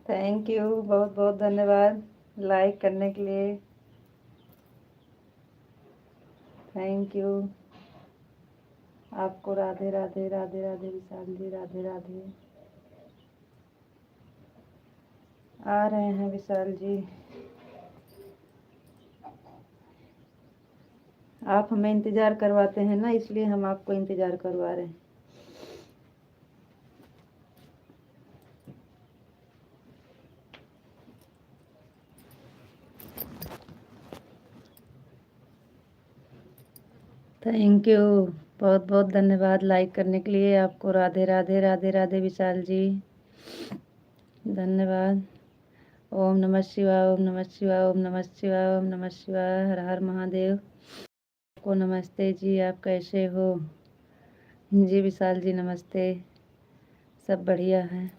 Thank you, बहुत बहुत धन्यवाद लाइक करने के लिए। Thank you. आपको राधे राधे राधे राधे विशाल जी, राधे राधे। आ रहे हैं विशाल जी। आप हमें इंतज़ार करवाते हैं ना, इसलिए हम आपको इंतज़ार करवा रहे हैं। थैंक यू, बहुत बहुत धन्यवाद लाइक करने के लिए। आपको राधे राधे राधे राधे विशाल जी, धन्यवाद। ओम नमः शिवाय, ओम नमः शिवाय, ओम नमः शिवाय, ओम नमः शिवाय। हर हर महादेव। आपको नमस्ते जी, आप कैसे हो? जी विशाल जी नमस्ते, सब बढ़िया है।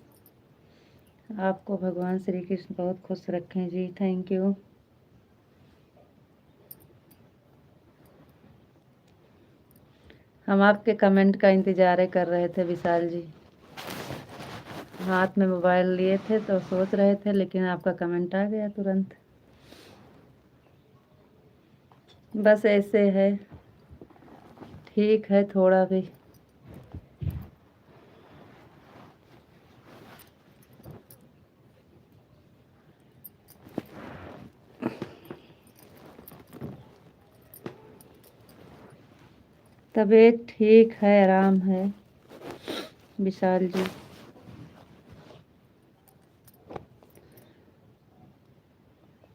आपको भगवान श्री कृष्ण बहुत खुश रखें जी। Thank you. हम आपके कमेंट का इंतज़ार कर रहे थे विशाल जी। हाथ में मोबाइल लिए थे तो सोच रहे थे, लेकिन आपका कमेंट आ गया तुरंत। बस ऐसे है, ठीक है थोड़ा भी। तबीयत ठीक है, आराम है विशाल जी।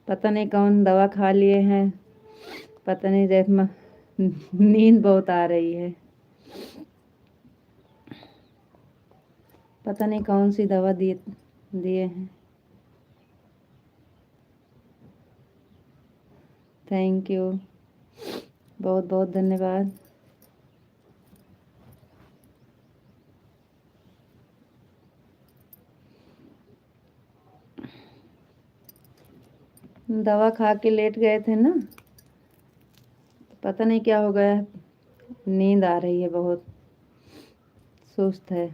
पता नहीं कौन दवा खा लिए हैं, पता नहीं, नींद बहुत आ रही है। पता नहीं कौन सी दवा दिए हैं। थैंक यू, बहुत बहुत धन्यवाद। दवा खा के लेट गए थे ना, पता नहीं क्या हो गया, नींद आ रही है, बहुत सुस्त है।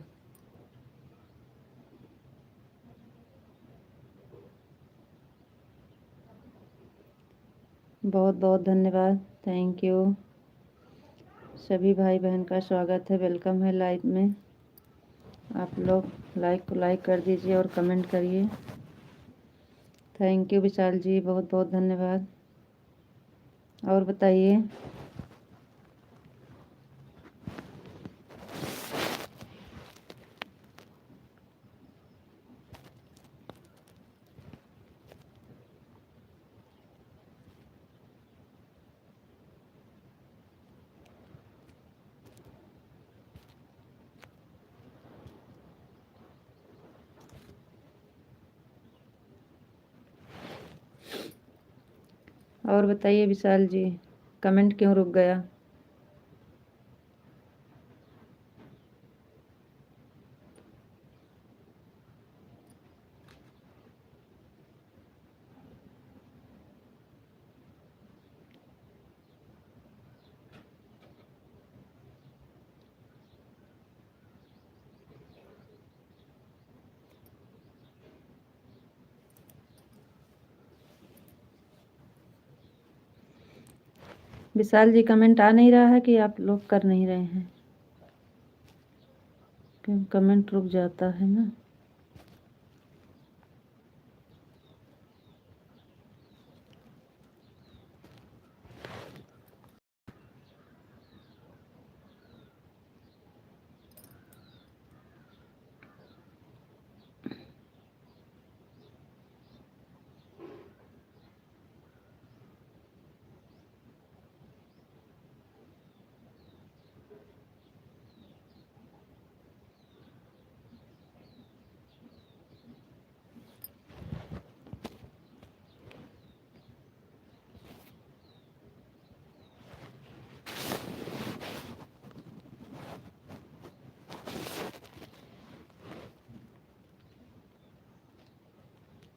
बहुत बहुत धन्यवाद, थैंक यू। सभी भाई बहन का स्वागत है, वेलकम है लाइव में। आप लोग लाइक को लाइक कर दीजिए और कमेंट करिए। थैंक यू विशाल जी, बहुत बहुत धन्यवाद। और बताइए। और बताइए विशाल जी, कमेंट क्यों रुक गया? विशाल जी कमेंट आ नहीं रहा है कि आप लोग कर नहीं रहे हैं? क्यों कमेंट रुक जाता है ना?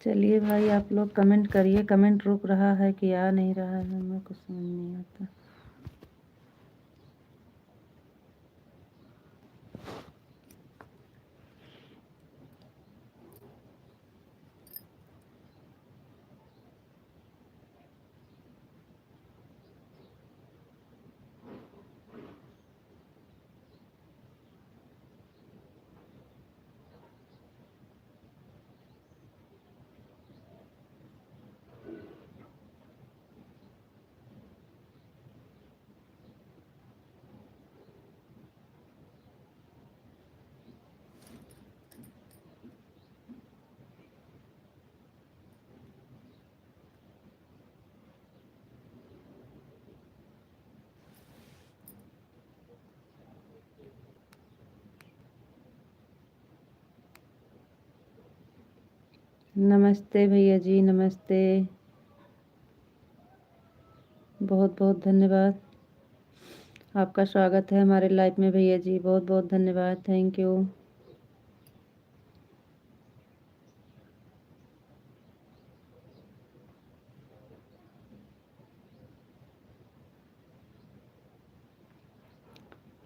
चलिए भाई, आप लोग कमेंट करिए। कमेंट रुक रहा है कि आ नहीं रहा है, हमें कुछ समझ नहीं आता। नमस्ते भैया जी, नमस्ते। बहुत बहुत धन्यवाद। आपका स्वागत है हमारे लाइफ में भैया जी, बहुत बहुत धन्यवाद, थैंक यू।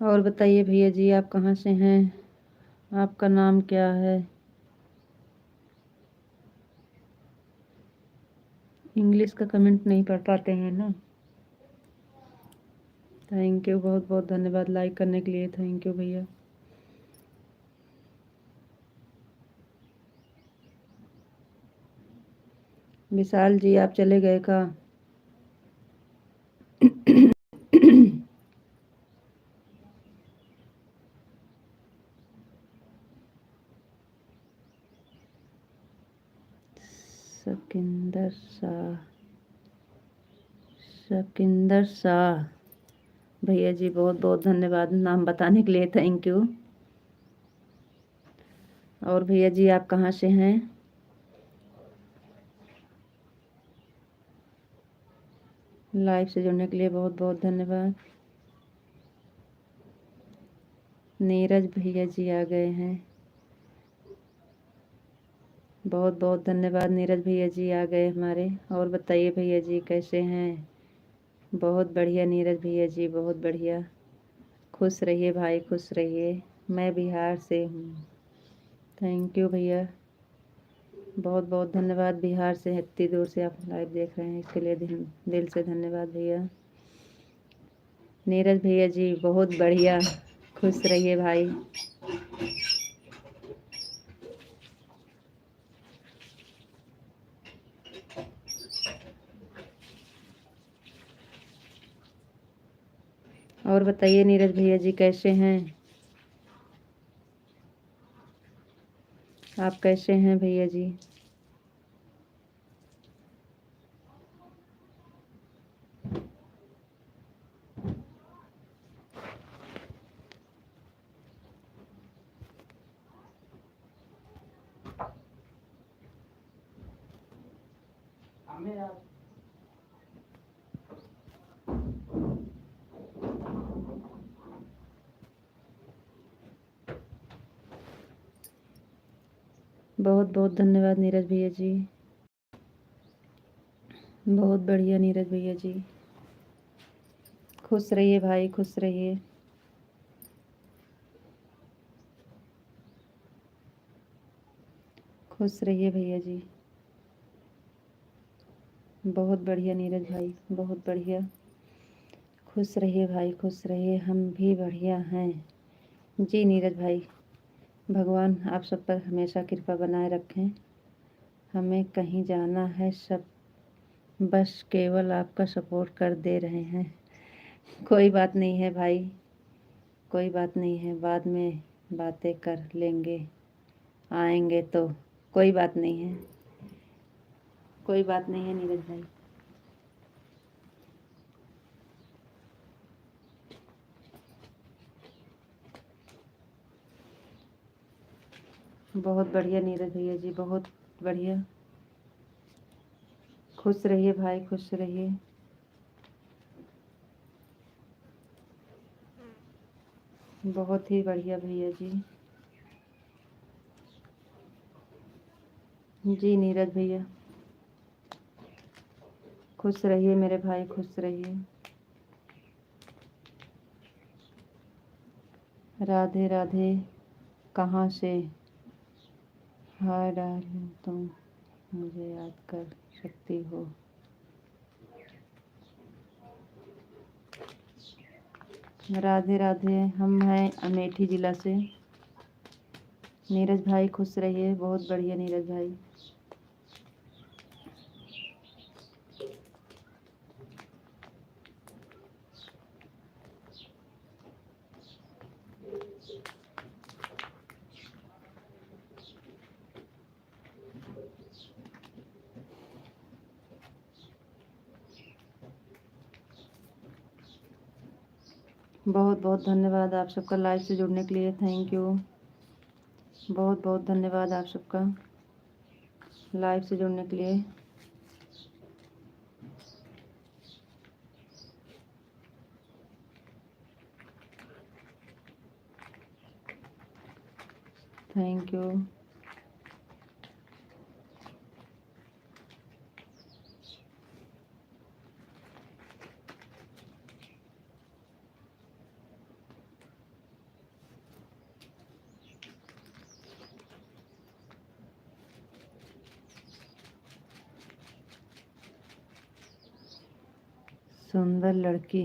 और बताइए भैया जी, आप कहाँ से हैं? आपका नाम क्या है? इंग्लिश का कमेंट नहीं पढ़ पाते हैं ना। थैंक यू, बहुत बहुत धन्यवाद लाइक करने के लिए, थैंक यू भैया। विशाल जी, आप चले गए का? सकिंदर शाह, सकिंदर शाह भैया जी, बहुत बहुत धन्यवाद नाम बताने के लिए, थैंक यू। और भैया जी, आप कहाँ से हैं? लाइव से जुड़ने के लिए बहुत बहुत धन्यवाद। नीरज भैया जी आ गए हैं, बहुत बहुत धन्यवाद। नीरज भैया जी आ गए हमारे। और बताइए भैया जी, कैसे हैं? बहुत बढ़िया नीरज भैया जी, बहुत बढ़िया। खुश रहिए भाई, खुश रहिए। मैं बिहार से हूँ। थैंक यू भैया, बहुत बहुत धन्यवाद। बिहार से इतनी दूर से आप लाइव देख रहे हैं, इसके लिए दिल से धन्यवाद भैया। नीरज भैया जी, बहुत बढ़िया, खुश रहिए भाई। और बताइए नीरज भैया जी, कैसे हैं? आप कैसे हैं भैया जी? बहुत बहुत धन्यवाद नीरज भैया जी, बहुत बढ़िया नीरज भैया जी। खुश रहिए भाई, खुश रहिए। खुश रहिए भैया जी, बहुत बढ़िया नीरज भाई, बहुत बढ़िया। खुश रहिए भाई, खुश रहिए, हम भी बढ़िया हैं। जी नीरज भाई, भगवान आप सब पर हमेशा कृपा बनाए रखें। हमें कहीं जाना है, सब बस केवल आपका सपोर्ट कर दे रहे हैं। कोई बात नहीं है भाई, कोई बात नहीं है, बाद में बातें कर लेंगे, आएंगे तो। कोई बात नहीं है, कोई बात नहीं है नीरज भाई। बहुत बढ़िया नीरज भैया जी, बहुत बढ़िया। खुश रहिए भाई, खुश रहिए। बहुत ही बढ़िया भैया जी। जी नीरज भैया, खुश रहिए मेरे भाई, खुश रहिए। राधे राधे, कहाँ से? हाय डार्लिंग, तुम मुझे याद कर सकती हो? राधे राधे, हम हैं अमेठी ज़िला से। नीरज भाई खुश रहिए, बहुत बढ़िया नीरज भाई। बहुत बहुत धन्यवाद आप सबका लाइव से जुड़ने के लिए, थैंक यू। बहुत बहुत धन्यवाद आप सबका। लाइव से जुड़ने के लिए। Thank you. सुंदर लड़की।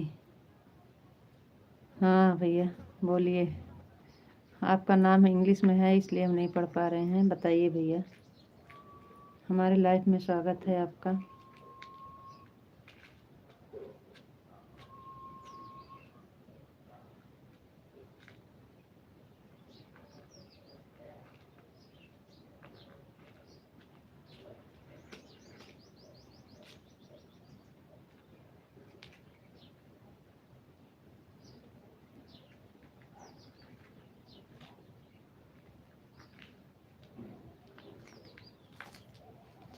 हाँ भैया बोलिए। आपका नाम इंग्लिश में है इसलिए हम नहीं पढ़ पा रहे हैं। बताइए भैया। हमारे लाइफ में स्वागत है आपका।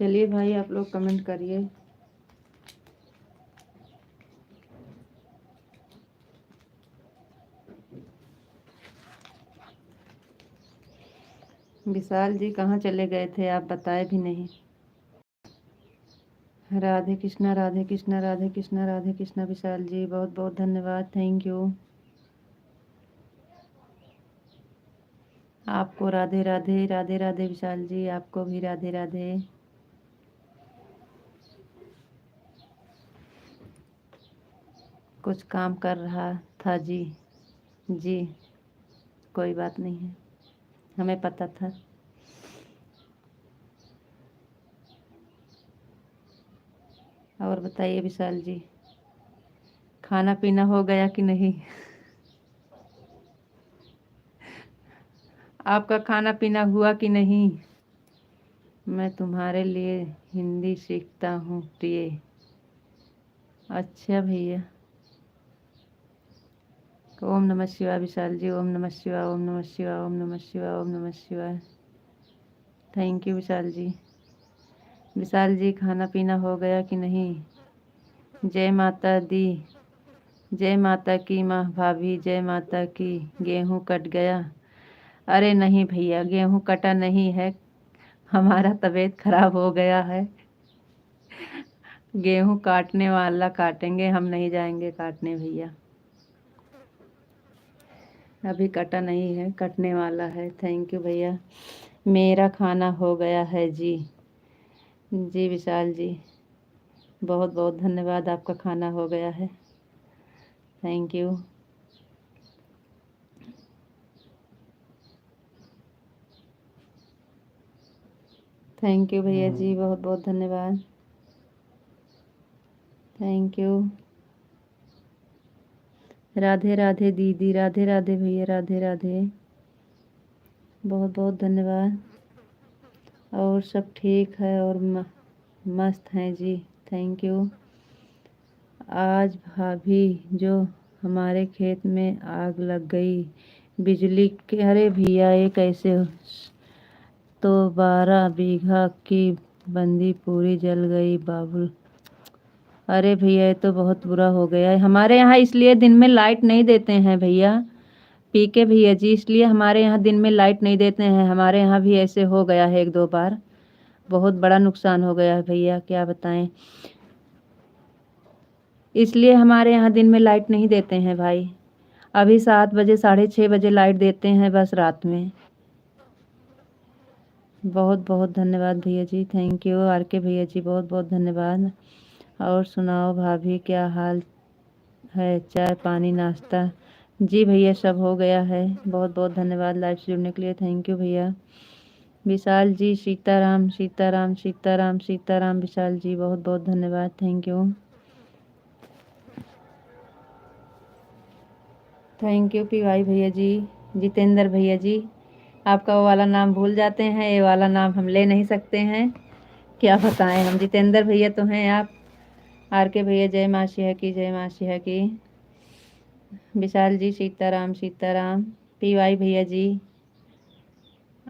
चलिए भाई आप लोग कमेंट करिए। विशाल जी कहाँ चले गए थे आप? बताए भी नहीं। राधे कृष्णा राधे कृष्णा राधे कृष्णा राधे कृष्णा। विशाल जी बहुत बहुत धन्यवाद। Thank you. आपको राधे राधे। राधे राधे विशाल जी, आपको भी राधे राधे। कुछ काम कर रहा था जी। जी कोई बात नहीं है, हमें पता था। और बताइए विशाल जी, खाना पीना हो गया कि नहीं? आपका खाना पीना हुआ कि नहीं? मैं तुम्हारे लिए हिंदी सीखता हूँ प्रिय। अच्छा भैया। ओम नमः शिवाय विशाल जी। ओम नमः शिवाय ओम नमः शिवाय ओम नमः शिवाय ओम नमः शिवाय। थैंक यू विशाल जी। विशाल जी खाना पीना हो गया कि नहीं? जय माता दी। जय माता की माँ भाभी। जय माता की। गेहूँ कट गया? अरे नहीं भैया, गेहूँ कटा नहीं है, हमारा तबीयत खराब हो गया है। गेहूँ काटने वाला काटेंगे, हम नहीं जाएंगे काटने भैया। अभी कटा नहीं है, कटने वाला है। थैंक यू भैया। मेरा खाना हो गया है जी। जी विशाल जी बहुत बहुत धन्यवाद, आपका खाना हो गया है। Thank you. थैंक यू भैया जी, बहुत बहुत धन्यवाद। Thank you. राधे राधे दीदी। राधे राधे भैया। राधे राधे। बहुत बहुत धन्यवाद। और सब ठीक है और मस्त हैं जी। Thank you. आज भाभी जो हमारे खेत में आग लग गई बिजली के। अरे भैया ये कैसे? तो 12 बीघा की बंदी पूरी जल गई बाबुल। अरे भैया ये तो बहुत बुरा हो गया है। हमारे यहाँ इसलिए दिन में लाइट नहीं देते हैं भैया। पी के भैया जी, इसलिए हमारे यहाँ दिन में लाइट नहीं देते हैं। हमारे यहाँ भी ऐसे हो गया है 1-2 बार। बहुत बड़ा नुकसान हो गया है भैया, क्या बताएं। इसलिए हमारे यहाँ दिन में लाइट नहीं देते हैं भाई। अभी 7 बजे 6:30 बजे लाइट देते हैं बस रात में। बहुत बहुत धन्यवाद भैया जी। Thank you. आर के भैया जी बहुत बहुत धन्यवाद। और सुनाओ भाभी क्या हाल है? चाय पानी नाश्ता? जी भैया सब हो गया है। बहुत बहुत धन्यवाद लाइव से जुड़ने के लिए। थैंक यू भैया। विशाल जी सीताराम सीताराम सीताराम सीताराम। विशाल जी बहुत बहुत धन्यवाद। Thank you. Thank you P Y भैया जी। जितेंद्र भैया जी, आपका वो वाला नाम भूल जाते हैं, ये वाला नाम हम ले नहीं सकते हैं, क्या बताएं हम। जितेंद्र भैया तो हैं आप। आर के भैया जय माँ सिया की। जय माँ सिया की। विशाल जी सीताराम सीताराम। पी वाई भैया जी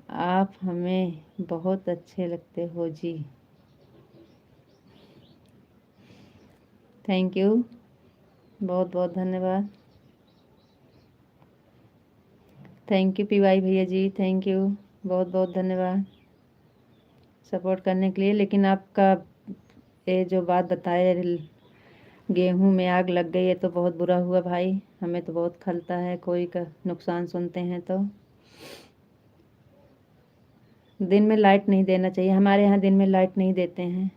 आप हमें बहुत अच्छे लगते हो जी। थैंक यू, बहुत बहुत धन्यवाद। थैंक यू पीवाई भैया जी, थैंक यू, बहुत बहुत धन्यवाद सपोर्ट करने के लिए। लेकिन आपका ये जो बात बताए गेहूं में आग लग गई है तो बहुत बुरा हुआ भाई, हमें तो बहुत खलता है कोई का नुकसान सुनते हैं तो। दिन में लाइट नहीं देना चाहिए, हमारे यहाँ दिन में लाइट नहीं देते हैं,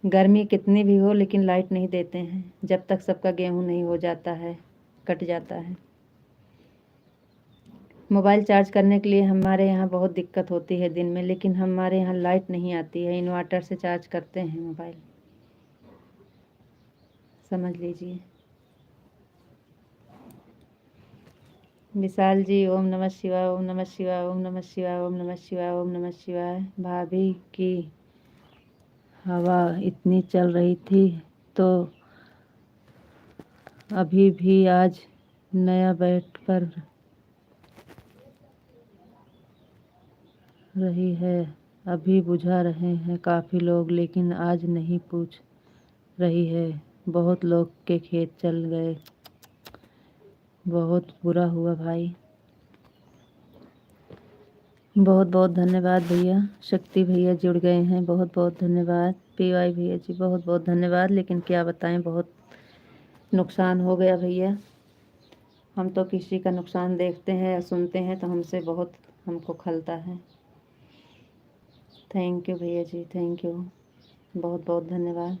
गर्मी कितनी भी हो लेकिन लाइट नहीं देते हैं जब तक सबका गेहूं नहीं हो जाता है, कट जाता है। मोबाइल चार्ज करने के लिए हमारे यहाँ बहुत दिक्कत होती है दिन में, लेकिन हमारे यहाँ लाइट नहीं आती है, इन्वर्टर से चार्ज करते हैं मोबाइल, समझ लीजिए। विशाल जी, ओम नमः शिवाय, ओम नमः शिवाय, ओम नमः शिवाय, ओम नमः शिवाय, ओम नमः शिवाय। भाभी की हवा इतनी चल रही थी तो अभी भी आज नया बैठ पर रही है, अभी बुझा रहे हैं काफ़ी लोग, लेकिन आज नहीं पूछ रही है। बहुत लोग के खेत चल गए, बहुत बुरा हुआ भाई। बहुत बहुत धन्यवाद भैया। शक्ति भैया जुड़ गए हैं, बहुत बहुत धन्यवाद। पीवाई भैया जी बहुत बहुत धन्यवाद। लेकिन क्या बताएं, बहुत नुकसान हो गया भैया। हम तो किसी का नुकसान देखते हैं या सुनते हैं तो हमसे बहुत हमको खलता है। थैंक यू भैया जी, थैंक यू, बहुत बहुत धन्यवाद।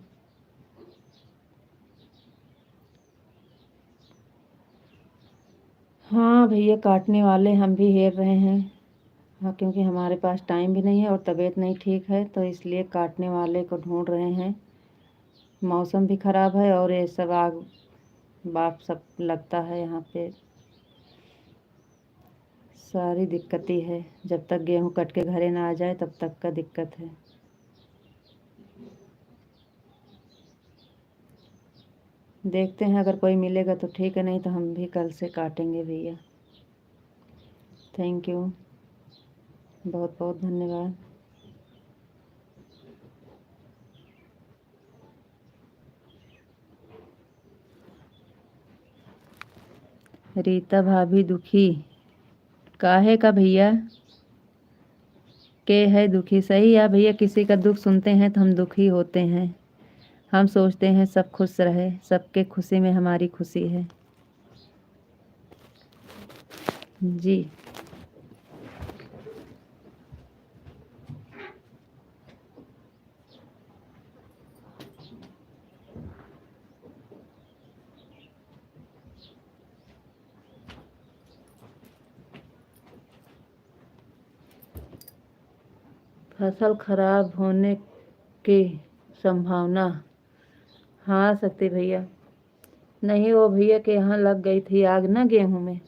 हाँ भैया, काटने वाले हम भी हेर रहे हैं। हाँ, क्योंकि हमारे पास टाइम भी नहीं है और तबीयत नहीं ठीक है, तो इसलिए काटने वाले को ढूंढ रहे हैं। मौसम भी ख़राब है और ये सब आग बाप सब लगता है यहाँ पे, सारी दिक्कत ही है। जब तक गेहूँ कट के घरे ना आ जाए तब तक का दिक्कत है। देखते हैं, अगर कोई मिलेगा तो ठीक है, नहीं तो हम भी कल से काटेंगे भैया। थैंक यू, बहुत बहुत धन्यवाद। रीता भाभी दुखी काहे का भैया? के है दुखी? सही है भैया, किसी का दुख सुनते हैं तो हम दुखी होते हैं। हम सोचते हैं सब खुश रहे, सबके खुशी में हमारी खुशी है जी। फसल खराब होने की संभावना? हाँ सकते भैया, नहीं वो भैया के यहाँ लग गई थी आग ना गेहूं में।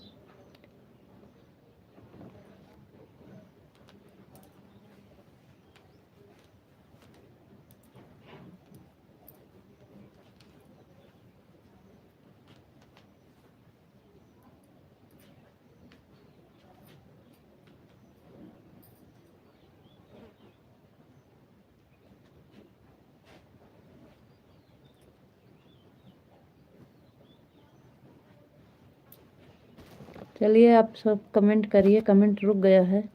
चलिए आप सब कमेंट करिए, कमेंट रुक गया है।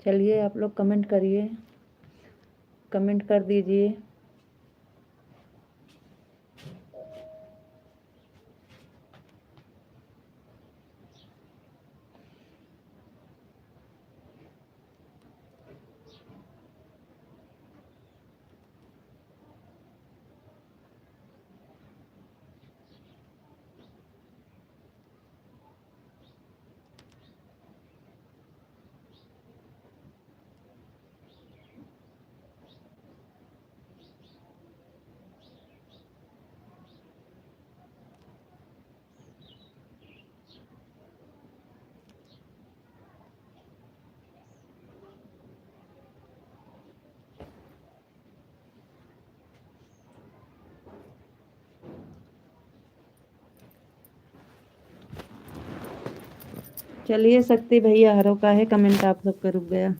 चलिए आप लोग कमेंट करिए, कमेंट कर दीजिए। चलिए शक्ति भैया हरों का है कमेंट आप सबका रुक गया।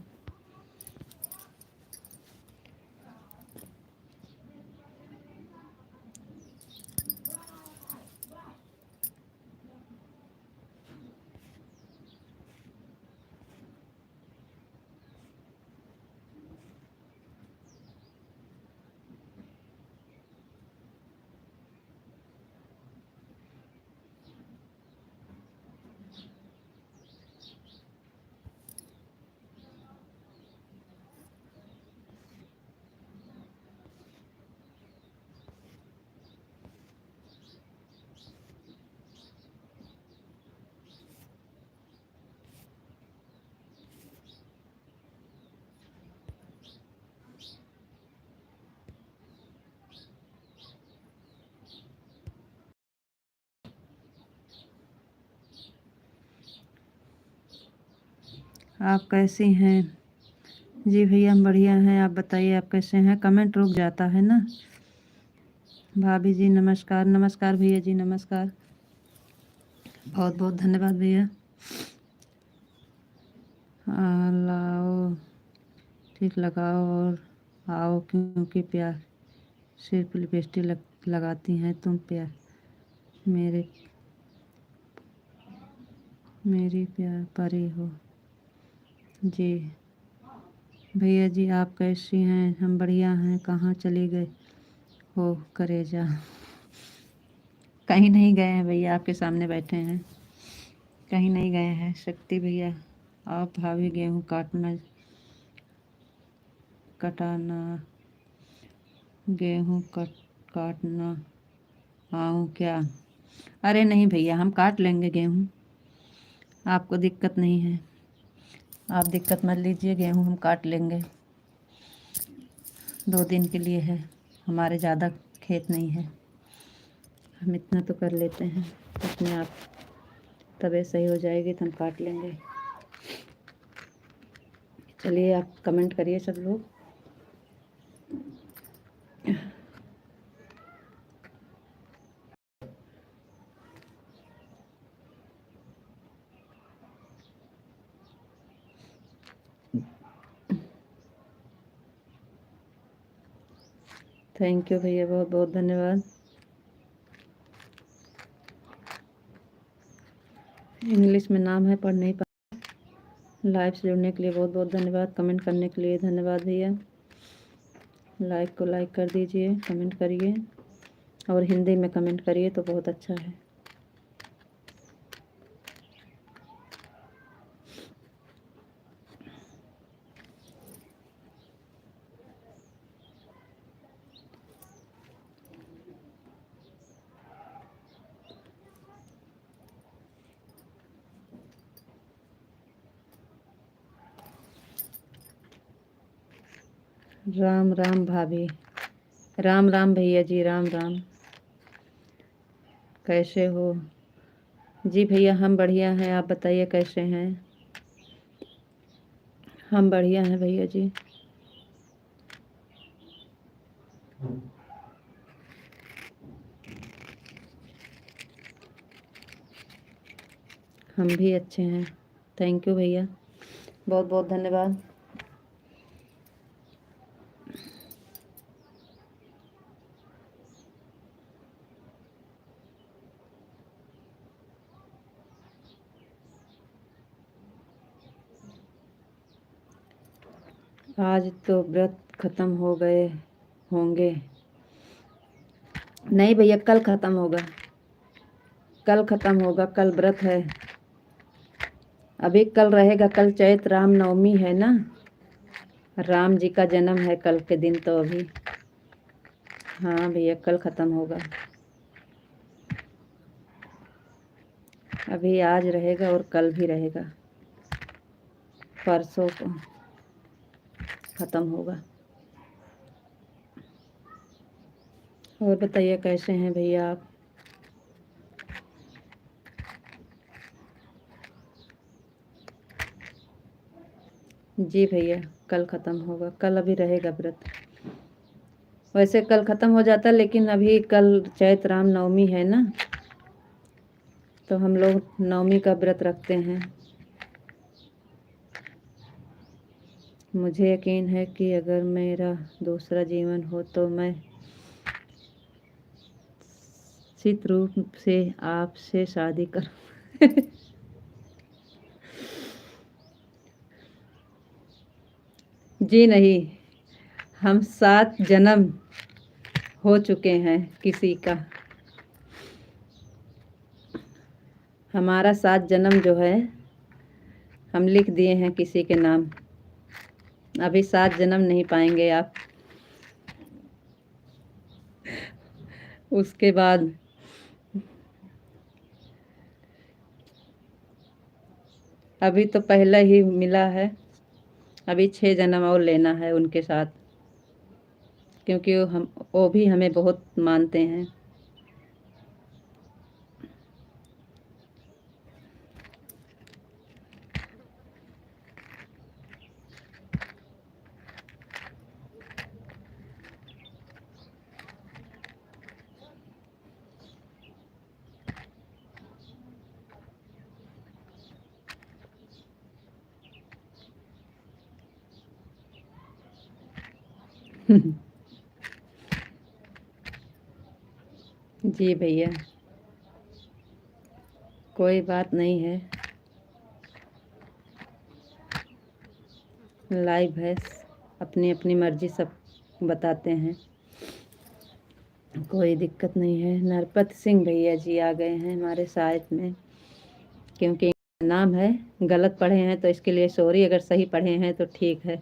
आप कैसी हैं? जी भैया हम बढ़िया हैं, आप बताइए आप कैसे हैं? कमेंट रुक जाता है ना। भाभी जी नमस्कार। नमस्कार भैया जी नमस्कार, बहुत बहुत धन्यवाद भैया। लाओ ठीक लगाओ और आओ, क्योंकि प्यार सिर्फ लिपस्टिक लगाती हैं तुम, प्यार मेरे मेरी प्यार परी हो। जी भैया जी आप कैसी हैं? हम बढ़िया हैं। कहाँ चली गए हो करेजा? कहीं नहीं गए हैं भैया, आपके सामने बैठे हैं, कहीं नहीं गए हैं। शक्ति भैया आप भाभी गेहूँ कटाना गेहूँ काटना आऊँ क्या? अरे नहीं भैया हम काट लेंगे गेहूँ, आपको दिक्कत नहीं है, आप दिक्कत मत लीजिए, गेहूँ हम काट लेंगे। 2 दिन के लिए है, हमारे ज़्यादा खेत नहीं है, हम इतना तो कर लेते हैं अपने आप। तबीयत सही हो जाएगी तो हम काट लेंगे। चलिए आप कमेंट करिए सब लोग। थैंक यू भैया, बहुत बहुत धन्यवाद। इंग्लिश में नाम है, पढ़ नहीं पा। लाइव से जुड़ने के लिए बहुत बहुत धन्यवाद, कमेंट करने के लिए धन्यवाद भैया। लाइक को लाइक कर दीजिए, कमेंट करिए और हिंदी में कमेंट करिए तो बहुत अच्छा है। राम राम भाभी। राम राम भैया जी, राम राम। कैसे हो? जी भैया हम बढ़िया हैं, आप बताइए कैसे हैं? हम बढ़िया हैं भैया जी। हम भी अच्छे हैं। थैंक यू भैया, बहुत बहुत धन्यवाद। आज तो व्रत ख़त्म हो गए होंगे? नहीं भैया कल ख़त्म होगा, कल ख़त्म होगा, कल व्रत है। अभी कल रहेगा, कल चैत राम नवमी है ना, राम जी का जन्म है कल के दिन, तो अभी हाँ भैया कल ख़त्म होगा। अभी आज रहेगा और कल भी रहेगा, परसों को ख़त्म होगा। और बताइए कैसे हैं भैया आप? जी भैया कल ख़त्म होगा, कल अभी रहेगा व्रत। वैसे कल ख़त्म हो जाता, लेकिन अभी कल चैत राम नवमी है ना, तो हम लोग नवमी का व्रत रखते हैं। मुझे यकीन है कि अगर मेरा दूसरा जीवन हो तो मैं निश्चित रूप से आपसे शादी करूं। जी नहीं, हम 7 जन्म हो चुके हैं किसी का। हमारा 7 जन्म जो है हम लिख दिए हैं किसी के नाम। अभी 7 जन्म नहीं पाएंगे आप। उसके बाद अभी तो पहला ही मिला है, अभी 6 जन्म और लेना है उनके साथ, क्योंकि वो भी हमें बहुत मानते हैं। जी भैया, कोई बात नहीं है, लाइव है, अपनी अपनी मर्जी सब बताते हैं, कोई दिक्कत नहीं है। नरपत सिंह भैया जी आ गए हैं हमारे साथ में, क्योंकि नाम है, गलत पढ़े हैं तो इसके लिए सॉरी, अगर सही पढ़े हैं तो ठीक है,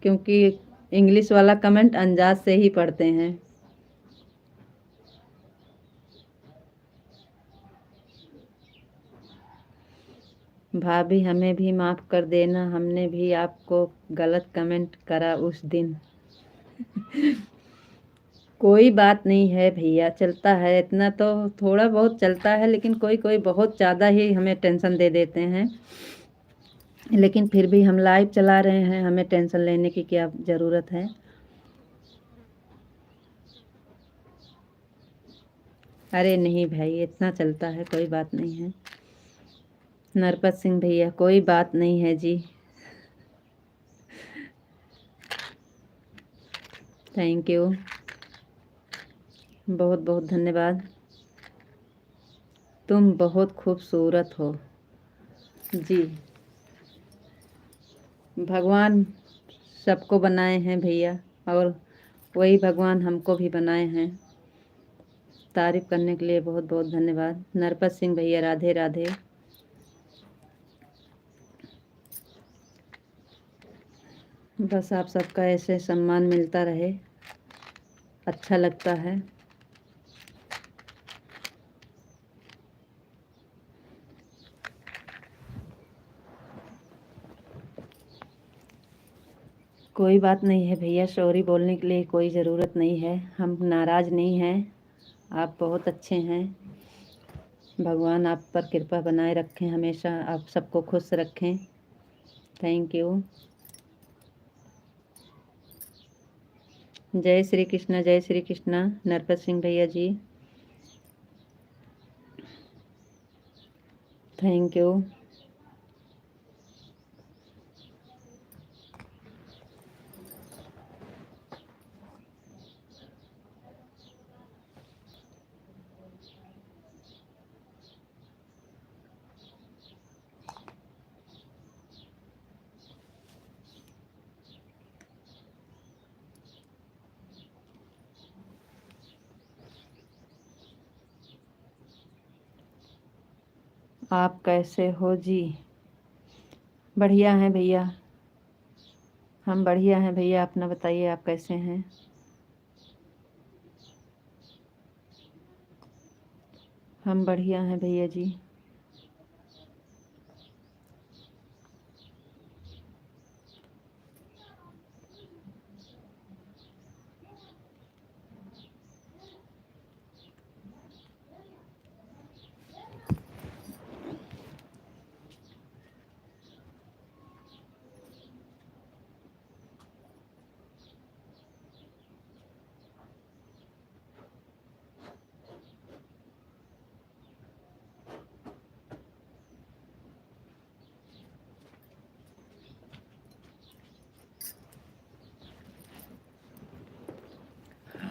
क्योंकि इंग्लिश वाला कमेंट अंदाज से ही पढ़ते हैं। भाभी हमें भी माफ़ कर देना, हमने भी आपको गलत कमेंट करा उस दिन। कोई बात नहीं है भैया, चलता है, इतना तो थोड़ा बहुत चलता है, लेकिन कोई कोई बहुत ज़्यादा ही हमें टेंशन दे देते हैं। लेकिन फिर भी हम लाइव चला रहे हैं, हमें टेंशन लेने की क्या ज़रूरत है। अरे नहीं भाई, इतना चलता है, कोई बात नहीं है। नरपत सिंह भैया कोई बात नहीं है जी, थैंक यू, बहुत बहुत धन्यवाद। तुम बहुत खूबसूरत हो जी। भगवान सबको बनाए हैं भैया, और वही भगवान हमको भी बनाए हैं। तारीफ़ करने के लिए बहुत बहुत धन्यवाद। नरपत सिंह भैया राधे राधे। बस आप सबका ऐसे सम्मान मिलता रहे, अच्छा लगता है। कोई बात नहीं है भैया, सॉरी बोलने के लिए कोई ज़रूरत नहीं है, हम नाराज़ नहीं हैं, आप बहुत अच्छे हैं। भगवान आप पर कृपा बनाए रखें, हमेशा आप सबको खुश रखें। Thank you. जय श्री कृष्णा, जय श्री कृष्णा नरपत सिंह भैया जी, थैंक यू। आप कैसे हो जी? बढ़िया हैं भैया, हम बढ़िया हैं भैया, अपना बताइए आप कैसे हैं? हम बढ़िया हैं भैया जी।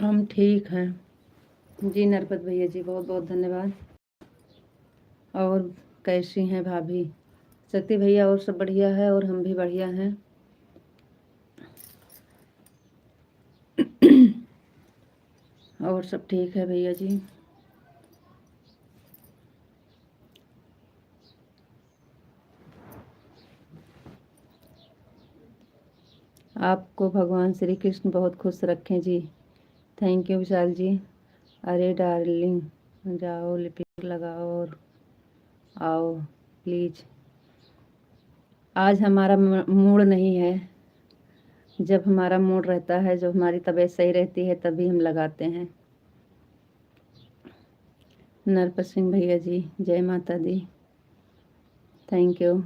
हम ठीक हैं जी नरपत भैया जी, बहुत बहुत धन्यवाद। और कैसी हैं भाभी शक्ति भैया? और सब बढ़िया है और हम भी बढ़िया हैं। और सब ठीक है भैया जी। आपको भगवान श्री कृष्ण बहुत खुश रखें जी। थैंक यू विशाल जी। अरे डार्लिंग, जाओ लिपस्टिक लगाओ और आओ प्लीज़। आज हमारा मूड नहीं है। जब हमारा मूड रहता है, जब हमारी तबीयत सही रहती है, तभी हम लगाते हैं। नरपत सिंह भैया जी, जय माता दी। Thank you.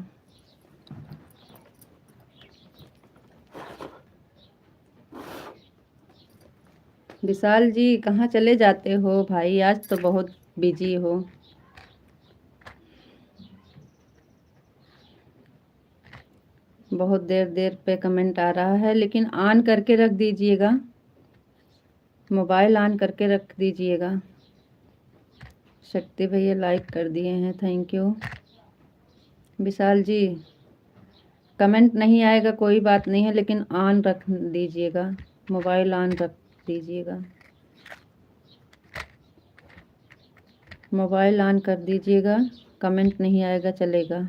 विशाल जी कहाँ चले जाते हो भाई? आज तो बहुत बिजी हो। बहुत देर देर पे कमेंट आ रहा है, लेकिन ऑन करके रख दीजिएगा, मोबाइल ऑन करके रख दीजिएगा। शक्ति भैया लाइक कर दिए हैं, thank you. Vishal ji comment नहीं आएगा कोई बात नहीं है, लेकिन ऑन रख दीजिएगा, मोबाइल ऑन रख दीजिएगा, मोबाइल ऑन कर दीजिएगा। कमेंट नहीं आएगा चलेगा।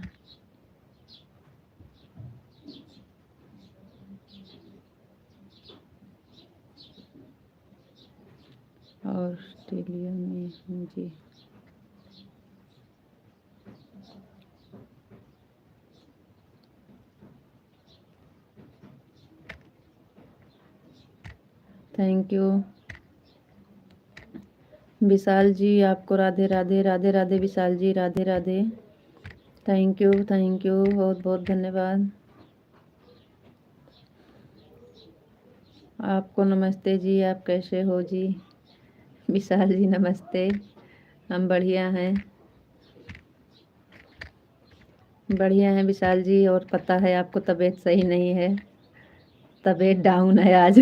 ऑस्ट्रेलिया में हूँ जी। थैंक यू विशाल जी, आपको राधे राधे। राधे राधे विशाल जी, राधे राधे। थैंक यू बहुत बहुत धन्यवाद। आपको नमस्ते जी, आप कैसे हो जी? विशाल जी नमस्ते, हम बढ़िया हैं, बढ़िया हैं विशाल जी। और पता है आपको तबीयत सही नहीं है, तबीयत डाउन है आज।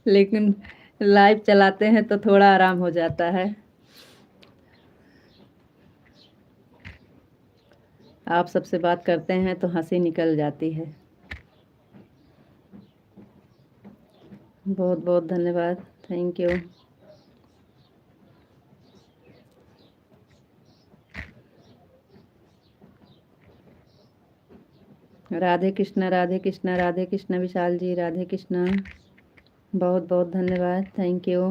लेकिन लाइव चलाते हैं तो थोड़ा आराम हो जाता है। आप सबसे बात करते हैं तो हंसी निकल जाती है। बहुत बहुत धन्यवाद, थैंक यू। राधे कृष्णा राधे कृष्णा राधे कृष्णा विशाल जी, राधे कृष्णा। बहुत बहुत धन्यवाद, थैंक यू।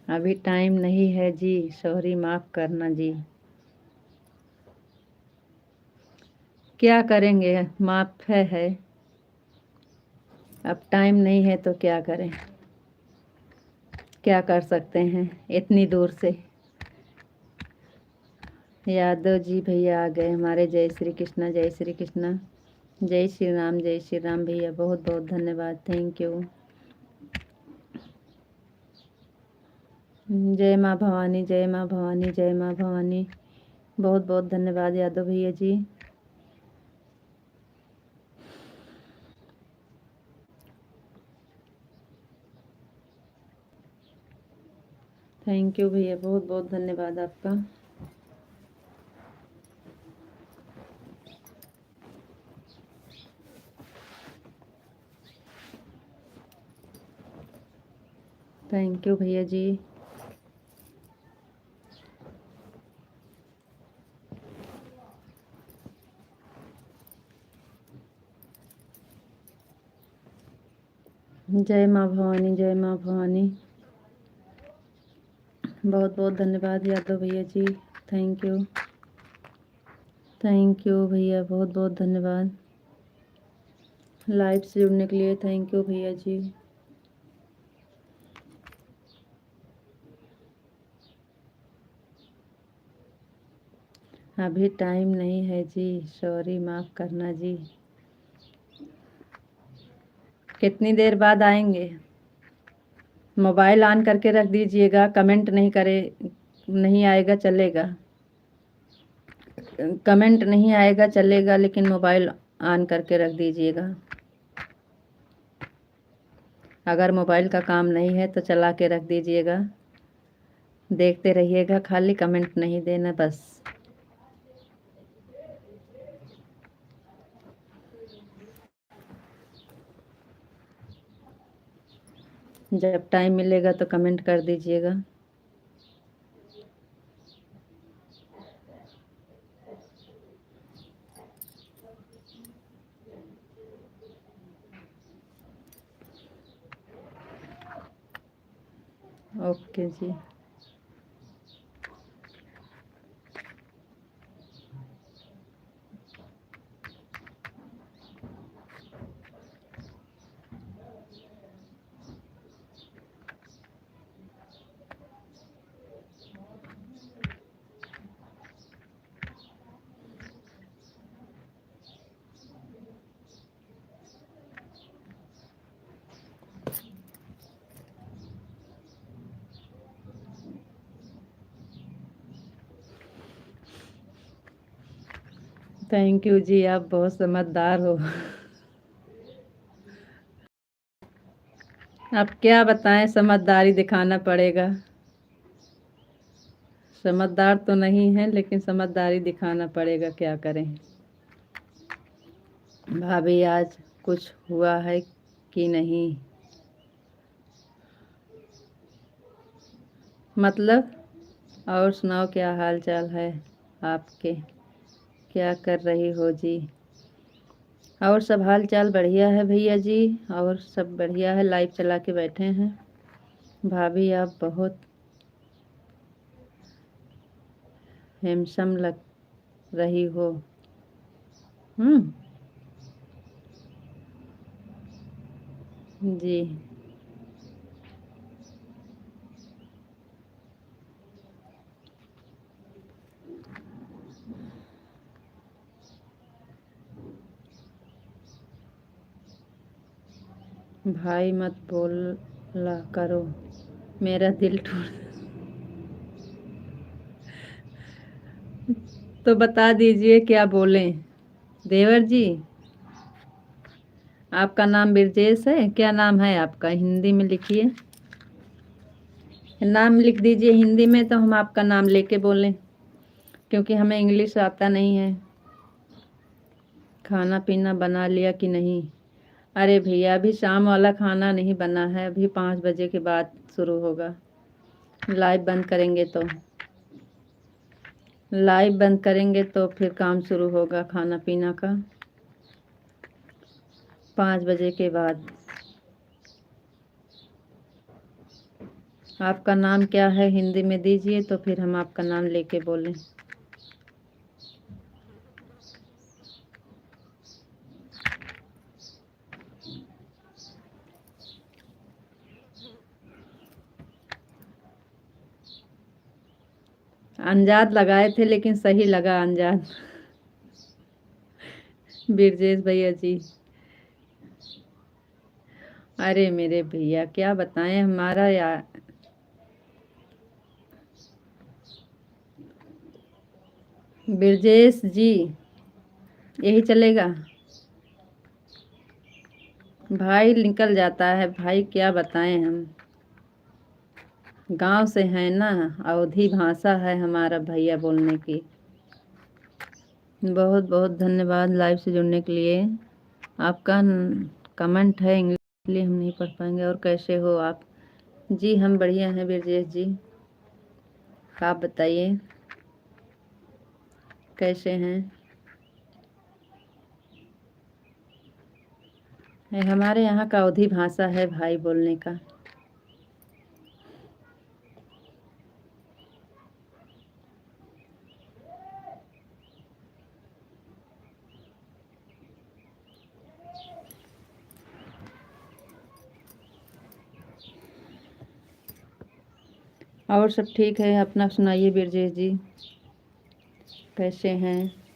अभी टाइम नहीं है जी, सॉरी माफ़ करना जी। क्या करेंगे, माफ़ है। अब टाइम नहीं है तो क्या करें, क्या कर सकते हैं इतनी दूर से। यादव जी भैया आ गए हमारे। जय श्री कृष्णा जय श्री कृष्णा, जय श्री राम भैया, बहुत बहुत धन्यवाद, थैंक यू। जय माँ भवानी, जय माँ भवानी, जय माँ भवानी। बहुत बहुत धन्यवाद यादव भैया जी। थैंक यू भैया, बहुत बहुत धन्यवाद आपका। थैंक यू भैया जी। जय माँ भवानी, जय माँ भवानी। बहुत बहुत धन्यवाद यादव भैया जी, थैंक यू। थैंक यू भैया, बहुत बहुत धन्यवाद लाइव से जुड़ने के लिए। थैंक यू भैया जी। अभी टाइम नहीं है जी, सॉरी माफ़ करना जी। कितनी देर बाद आएंगे? मोबाइल ऑन करके रख दीजिएगा, कमेंट नहीं करे, नहीं आएगा चलेगा। कमेंट नहीं आएगा चलेगा, लेकिन मोबाइल ऑन करके रख दीजिएगा। अगर मोबाइल का काम नहीं है तो चला के रख दीजिएगा, देखते रहिएगा, खाली कमेंट नहीं देना बस। जब टाइम मिलेगा तो कमेंट कर दीजिएगा। ओके जी। थैंक यू जी, आप बहुत समझदार हो। अब क्या बताएं, समझदारी दिखाना पड़ेगा। समझदार तो नहीं है, लेकिन समझदारी दिखाना पड़ेगा, क्या करें। भाभी आज कुछ हुआ है कि नहीं? मतलब, और सुनाओ, क्या हाल चाल है आपके? क्या कर रही हो जी? और सब हाल चाल बढ़िया है भैया जी, और सब बढ़िया है, लाइव चला के बैठे हैं। भाभी आप बहुत हैंडसम लग रही हो। जी। भाई मत बोला करो, मेरा दिल टूट। तो बता दीजिए क्या बोलें। देवर जी, आपका नाम बिरजेश है? क्या नाम है आपका? हिंदी में लिखिए, नाम लिख दीजिए हिंदी में, तो हम आपका नाम लेके बोलें, क्योंकि हमें इंग्लिश आता नहीं है। खाना पीना बना लिया कि नहीं? अरे भैया, अभी शाम वाला खाना नहीं बना है, अभी 5 बजे के बाद शुरू होगा। लाइव बंद करेंगे तो फिर काम शुरू होगा खाना पीना का, 5 बजे के बाद। आपका नाम क्या है हिंदी में दीजिए, तो फिर हम आपका नाम लेके बोलें। अंजाद लगाए थे, लेकिन सही लगा अंजाद। बिरजेश भैया जी। अरे मेरे भैया, क्या बताएं, हमारा यार। बिरजेश जी, यही चलेगा। भाई निकल जाता है भाई, क्या बताएं हम। गांव से है ना, अवधी भाषा है हमारा भैया बोलने की। बहुत बहुत धन्यवाद लाइव से जुड़ने के लिए। आपका कमेंट है इंग्लिश, इसलिए हम नहीं पढ़ पाएंगे। और कैसे हो आप? जी हम बढ़िया हैं बिरजेश जी, आप बताइए कैसे हैं? हमारे यहाँ का अवधी भाषा है भाई बोलने का। और सब ठीक है, अपना सुनाइए बिरजेश जी, कैसे हैं?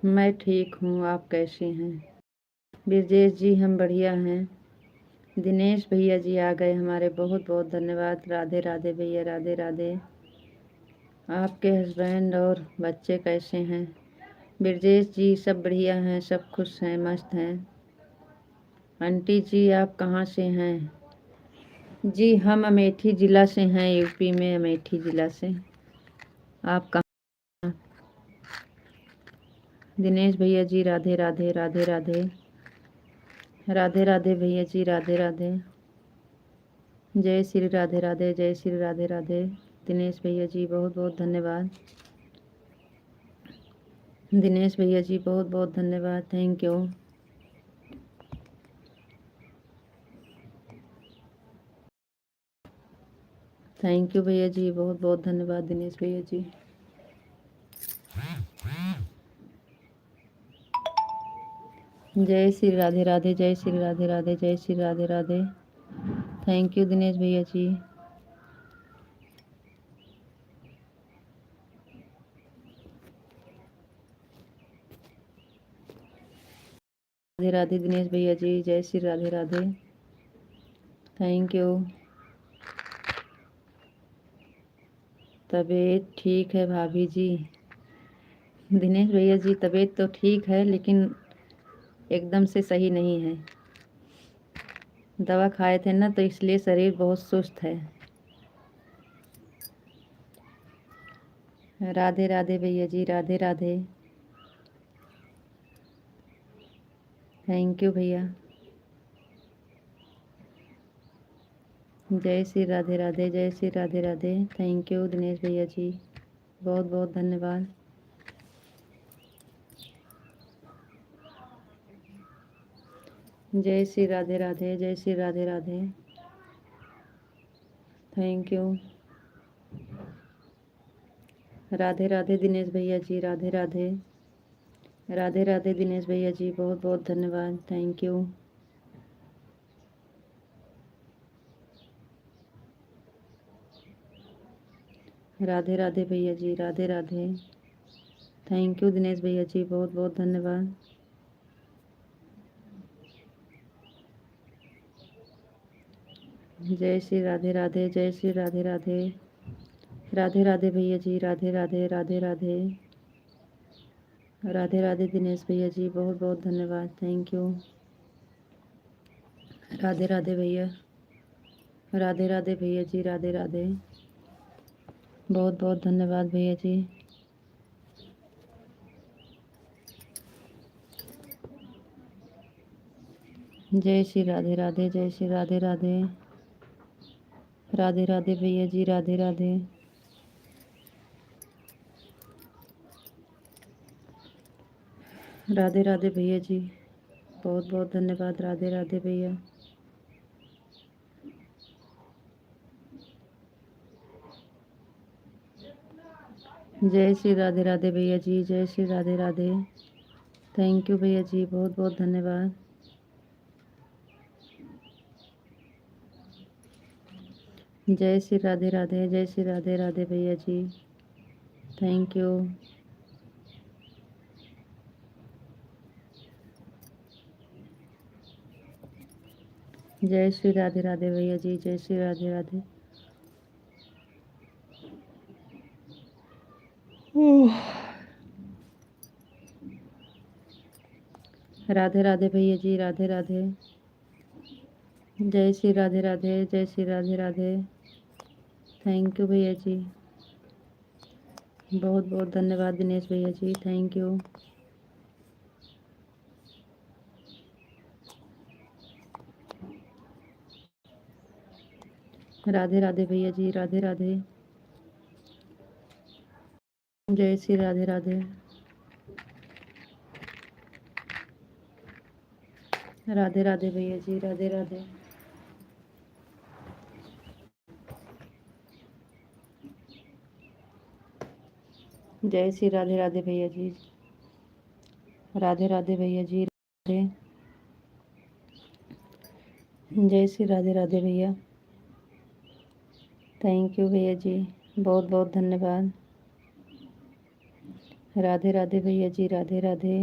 मैं ठीक हूँ, आप कैसे हैं? ब्रजेश जी हम बढ़िया हैं। दिनेश भैया जी आ गए हमारे, बहुत बहुत धन्यवाद। राधे राधे भैया, राधे राधे। आपके हस्बैंड और बच्चे कैसे हैं? ब्रजेश जी सब बढ़िया हैं, सब खुश हैं, मस्त हैं। आंटी जी आप कहाँ से हैं? जी हम अमेठी ज़िला से हैं, यूपी में अमेठी ज़िला से। आप कहाँ? दिनेश भैया जी राधे राधे, राधे राधे। राधे राधे भैया जी, राधे राधे। जय श्री राधे राधे, जय श्री राधे राधे। दिनेश भैया जी बहुत बहुत धन्यवाद। दिनेश भैया जी बहुत बहुत धन्यवाद, थैंक यू। थैंक यू भैया जी, बहुत बहुत धन्यवाद दिनेश भैया जी। जय श्री राधे राधे, जय श्री राधे राधे, जय श्री राधे राधे। थैंक यू दिनेश भैया जी। राधे राधे दिनेश भैया जी, जय श्री राधे राधे। Thank you. तबीयत ठीक है भाभी जी। दिनेश भैया जी तबीयत तो ठीक है, लेकिन एकदम से सही नहीं है। दवा खाए थे ना, तो इसलिए शरीर बहुत सुस्त है। राधे राधे भैया जी, राधे राधे। थैंक यू भैया। जय श्री राधे राधे, जय श्री राधे राधे। थैंक यू दिनेश भैया जी, बहुत बहुत धन्यवाद। जय श्री राधे राधे, जय श्री राधे राधे। Thank you. राधे राधे दिनेश भैया जी, राधे राधे। राधे राधे दिनेश भैया जी, बहुत बहुत धन्यवाद, थैंक यू। राधे राधे भैया जी, राधे राधे। थैंक यू दिनेश भैया जी, बहुत बहुत धन्यवाद। जय श्री राधे राधे, जय श्री राधे राधे। राधे राधे भैया जी, राधे राधे, राधे राधे। राधे राधे दिनेश भैया जी, बहुत बहुत धन्यवाद, थैंक यू। राधे राधे भैया, राधे राधे भैया जी, राधे राधे। बहुत बहुत धन्यवाद भैया जी। जय श्री राधे राधे, जय श्री राधे राधे। राधे राधे भैया जी, राधे राधे। राधे राधे भैया जी, बहुत बहुत धन्यवाद। राधे राधे भैया। जय श्री राधे राधे भैया जी, जय श्री राधे राधे। थैंक यू भैया जी, बहुत बहुत धन्यवाद। जय श्री राधे राधे, जय श्री राधे राधे भैया जी, थैंक यू। जय श्री राधे राधे भैया जी, जय श्री राधे राधे। राधे राधे भैया जी, राधे राधे। जय श्री राधे राधे, जय श्री राधे राधे। थैंक यू भैया जी, बहुत बहुत धन्यवाद दिनेश भैया जी, थैंक यू। राधे राधे भैया जी, राधे राधे। जय श्री राधे राधे। राधे राधे भैया जी, राधे राधे। जय श्री राधे राधे भैया जी, राधे राधे भैया जी, राधे। जय श्री राधे राधे भैया, थैंक यू भैया जी, बहुत बहुत धन्यवाद। राधे राधे भैया जी, राधे राधे।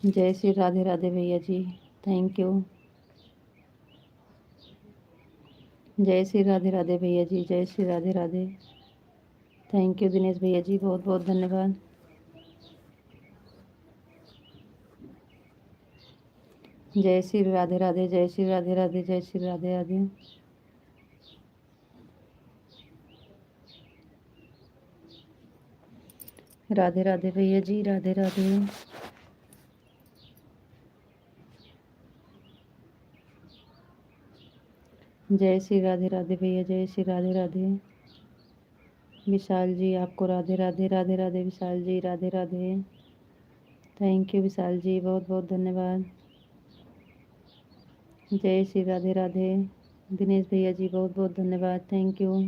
जय श्री राधे राधे भैया जी, थैंक यू। जय श्री राधे राधे भैया जी, जय श्री राधे राधे, थैंक यू दिनेश भैया जी, बहुत बहुत धन्यवाद। जय श्री राधे राधे, जय श्री राधे राधे, जय श्री राधे राधे। राधे राधे भैया जी, राधे राधे। जय श्री राधे राधे भैया, जय श्री राधे राधे। विशाल जी, आपको राधे राधे, राधे राधे विशाल जी, राधे राधे, थैंक यू विशाल जी, बहुत बहुत धन्यवाद। जय श्री राधे राधे। दिनेश भैया जी, बहुत बहुत धन्यवाद, थैंक यू।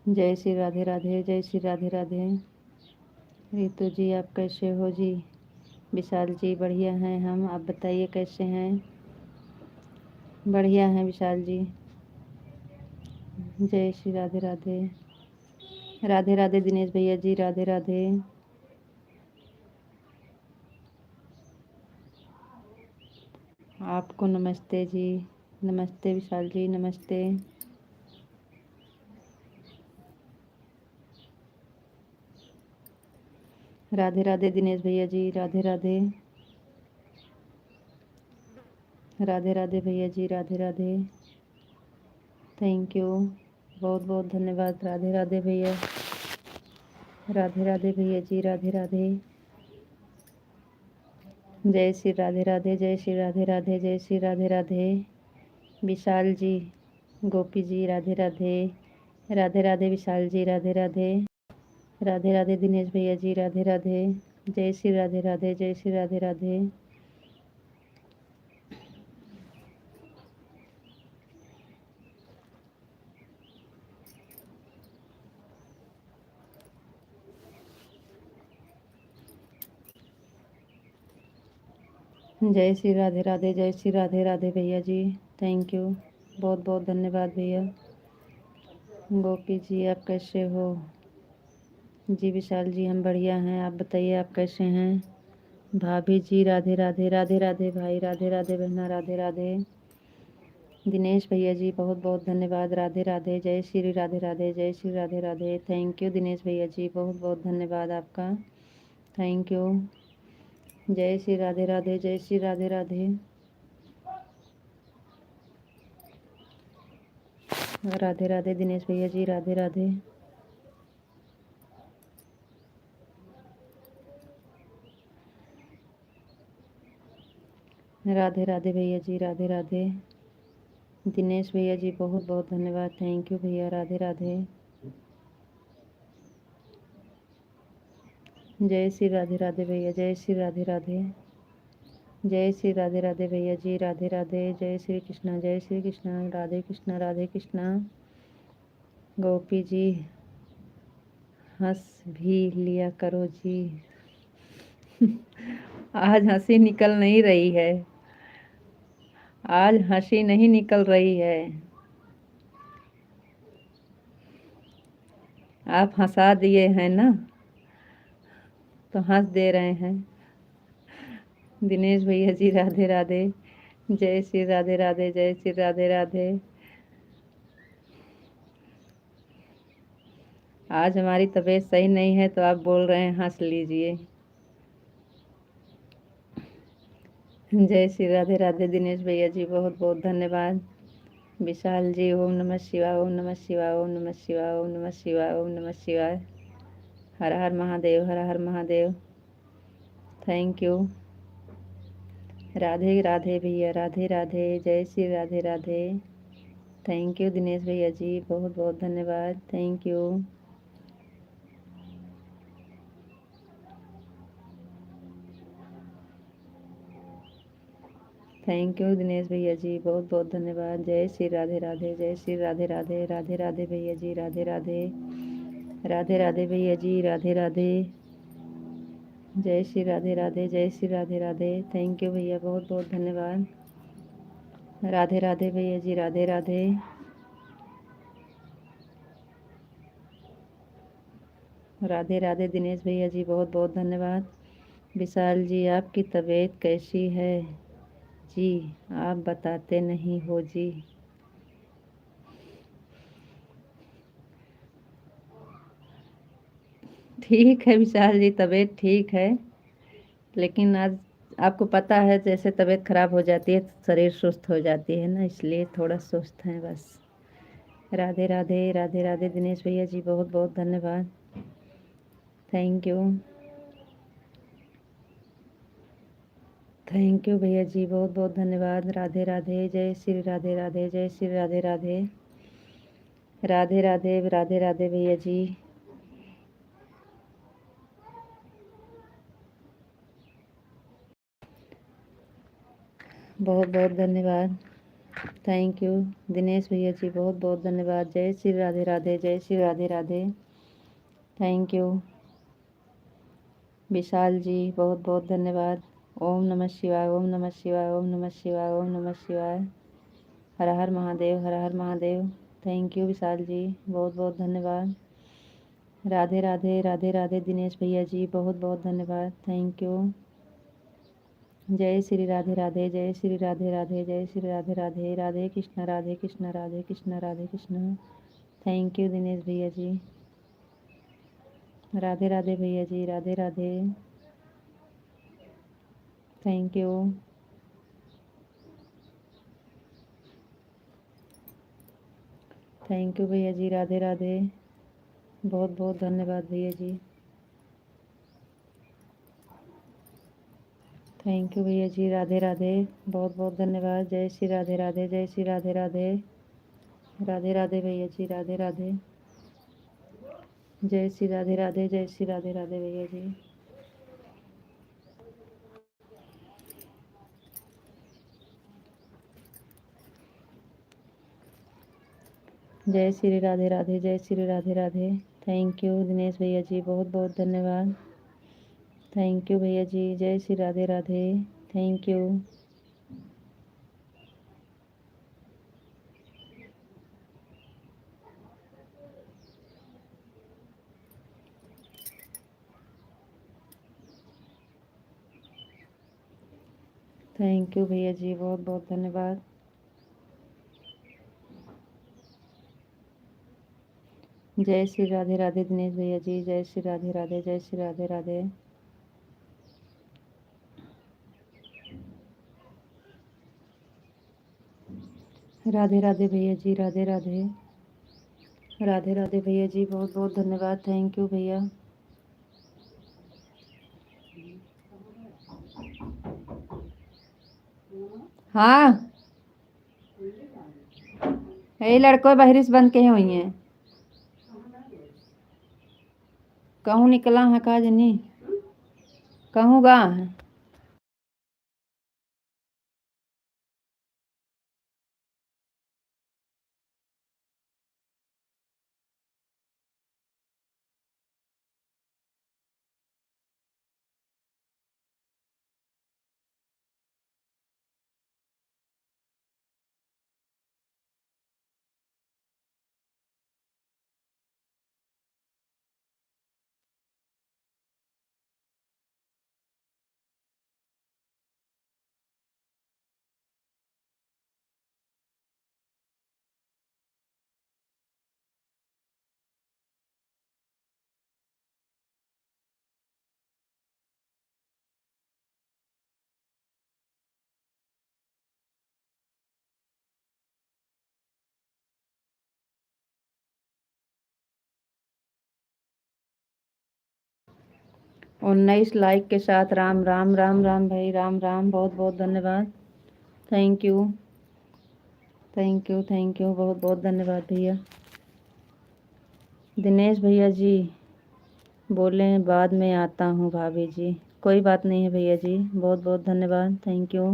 जय श्री राधे राधे, जय श्री राधे राधे। रितु जी, आप कैसे हो जी? विशाल जी, बढ़िया हैं हम, आप बताइए कैसे हैं? बढ़िया हैं विशाल जी। जय श्री राधे राधे, राधे राधे दिनेश भैया जी, राधे राधे। आपको नमस्ते जी, नमस्ते विशाल जी, नमस्ते। राधे राधे दिनेश भैया जी, राधे राधे, राधे राधे भैया जी, राधे राधे, थैंक यू, बहुत बहुत धन्यवाद। राधे राधे भैया, राधे राधे भैया जी, राधे राधे। जय श्री राधे राधे, जय श्री राधे राधे, जय श्री राधे राधे। विशाल जी, गोपी जी, राधे राधे, राधे राधे विशाल जी, राधे राधे, राधे राधे दिनेश भैया जी, राधे राधे। जय श्री राधे राधे, जय श्री राधे राधे। जय श्री राधे राधे, जय श्री राधे राधे भैया जी, थैंक यू, बहुत बहुत धन्यवाद भैया। गोपी जी, आप कैसे हो जी? विशाल जी, हम बढ़िया हैं, आप बताइए आप कैसे हैं? भाभी जी, राधे राधे, राधे राधे भाई, राधे राधे बहना, राधे राधे। दिनेश भैया जी, बहुत बहुत धन्यवाद, राधे राधे, जय श्री राधे राधे, जय श्री राधे राधे, थैंक यू दिनेश भैया जी, बहुत बहुत धन्यवाद आपका, थैंक यू। जय श्री राधे राधे, जय श्री राधे राधे। राधे राधे दिनेश भैया जी, राधे राधे। राधे राधे भैया जी, राधे राधे। दिनेश भैया जी, बहुत बहुत धन्यवाद, थैंक यू भैया, राधे राधे। जय श्री राधे राधे भैया, जय श्री राधे राधे, जय श्री राधे राधे भैया जी, राधे राधे। जय श्री कृष्णा, जय श्री कृष्णा, राधे कृष्णा, राधे कृष्णा। गोपी जी, हंस भी लिया करो जी। आज हंसी निकल नहीं रही है, आज हंसी नहीं निकल रही है। आप हंसा दिए हैं ना, तो हंस दे रहे हैं। दिनेश भैया जी, राधे राधे, जय श्री राधे राधे, जय श्री राधे राधे। आज हमारी तबीयत सही नहीं है तो आप बोल रहे हैं हंस लीजिए। जय श्री राधे राधे दिनेश भैया जी, बहुत बहुत धन्यवाद। विशाल जी, ओम नमः शिवाय, ओम नमः शिवाय, ओम नमः शिवाय, ओम नमः शिवाय, ओम नमः शिवाय, हर हर महादेव, हर हर महादेव, थैंक यू। राधे राधे भैया, राधे राधे, जय श्री राधे राधे, थैंक यू दिनेश भैया जी, बहुत बहुत धन्यवाद, thank you. Thank you Dinesh भैया जी, बहुत बहुत धन्यवाद। जय श्री राधे राधे, जय श्री राधे राधे, राधे राधे भैया जी, राधे राधे। राधे राधे भैया जी, राधे राधे। जय श्री राधे राधे, जय श्री राधे राधे। थैंक यू भैया, बहुत बहुत धन्यवाद। राधे राधे भैया जी, राधे राधे। राधे राधे दिनेश भैया जी, बहुत बहुत धन्यवाद। विशाल जी, आपकी तबीयत कैसी है जी? आप बताते नहीं हो जी। ठीक है विशाल जी, तबीयत ठीक है, लेकिन आज आपको पता है जैसे तबीयत खराब हो जाती है तो शरीर सुस्त हो जाती है ना, इसलिए थोड़ा सुस्त हैं बस। राधे राधे, राधे राधे दिनेश भैया जी, बहुत बहुत धन्यवाद। थैंक यू, थैंक यू भैया जी, बहुत बहुत धन्यवाद। राधे राधे, जय श्री राधे राधे, जय श्री राधे राधे। राधे राधे, राधे राधे भैया जी। बहुत बहुत धन्यवाद। थैंक यू दिनेश भैया जी, बहुत बहुत धन्यवाद। जय श्री राधे राधे, जय श्री राधे राधे। थैंक यू विशाल जी, बहुत बहुत धन्यवाद। ओम नमः शिवाय, ओम नमः शिवाय, ओम नमः शिवाय, ओम नमः शिवाय। हर हर महादेव, हर हर महादेव। थैंक यू विशाल जी, बहुत बहुत धन्यवाद। राधे राधे, राधे राधे दिनेश भैया जी, बहुत बहुत धन्यवाद। Thank you. जय श्री राधे राधे, जय श्री राधे राधे, जय श्री राधे राधे। राधे कृष्ण, राधे कृष्ण, राधे कृष्ण, राधे कृष्ण। थैंक यू दिनेश भैया जी। राधे राधे भैया ji, Radhe Radhe. Thank you. Thank you भैया जी, राधे राधे। बहुत बहुत धन्यवाद भैया जी। थैंक यू भैया जी, राधे राधे। बहुत बहुत धन्यवाद। जय श्री राधे राधे, जय श्री राधे राधे। राधे राधे भैया जी, राधे राधे। जय श्री राधे राधे, जय श्री राधे राधे भैया जी। जय श्री राधे राधे, जय श्री राधे राधे। थैंक यू दिनेश भैया जी, बहुत बहुत धन्यवाद। थैंक यू भैया जी, जय Shri Radhe Radhe. Thank you. Thank you भैया जी, बहुत बहुत धन्यवाद। जय श्री राधे राधे दिनेश भैया जी, जय श्री राधे राधे, जय श्री राधे राधे। राधे राधे भैया जी, राधे राधे। राधे राधे भैया जी, बहुत बहुत धन्यवाद। थैंक यू भैया। हाँ, यही लड़कों बहरिस बंद के हुई हैं। कहूँ निकला है का जनी, कहूँ गा है। और 19 लाइक के साथ राम राम, राम राम भाई, राम राम। बहुत बहुत धन्यवाद। Thank you, thank you, thank you, बहुत बहुत धन्यवाद भैया। दिनेश भैया जी बोले बाद में आता हूँ भाभी जी। कोई बात नहीं है भैया जी, बहुत बहुत धन्यवाद। Thank you.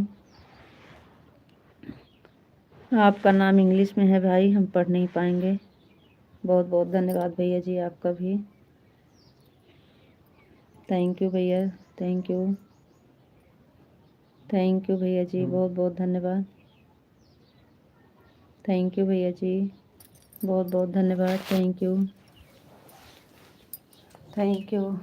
आपका नाम इंग्लिश में है भाई, हम पढ़ नहीं पाएंगे। बहुत बहुत धन्यवाद भैया जी आपका भी। थैंक यू भैया, थैंक यू, थैंक यू भैया जी, बहुत बहुत धन्यवाद। थैंक यू भैया जी, बहुत बहुत धन्यवाद। Thank you, thank you.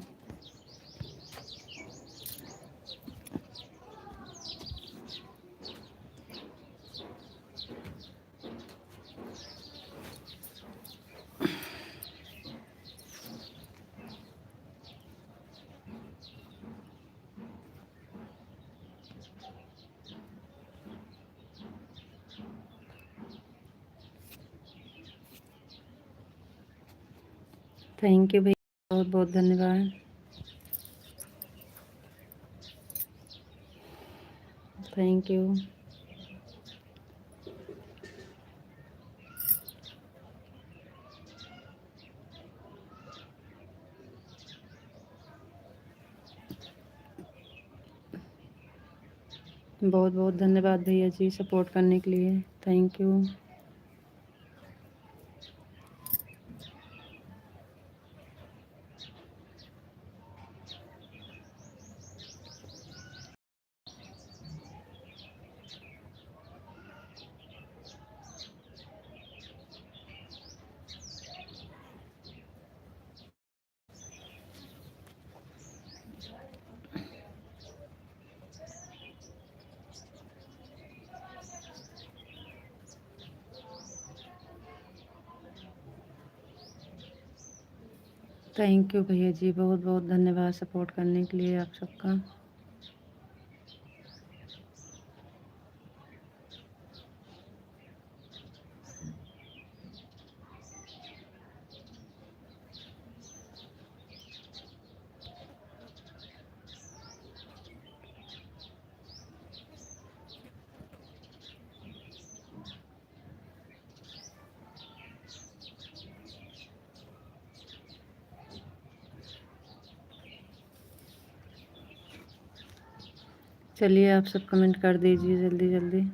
Thank you भैया, बहुत बहुत धन्यवाद। Thank you. बहुत बहुत धन्यवाद भैया जी सपोर्ट करने के लिए। Thank you. थैंक यू भैया जी, बहुत बहुत धन्यवाद सपोर्ट करने के लिए आप सबका। चलिए आप सब कमेंट कर दीजिए जल्दी जल्दी।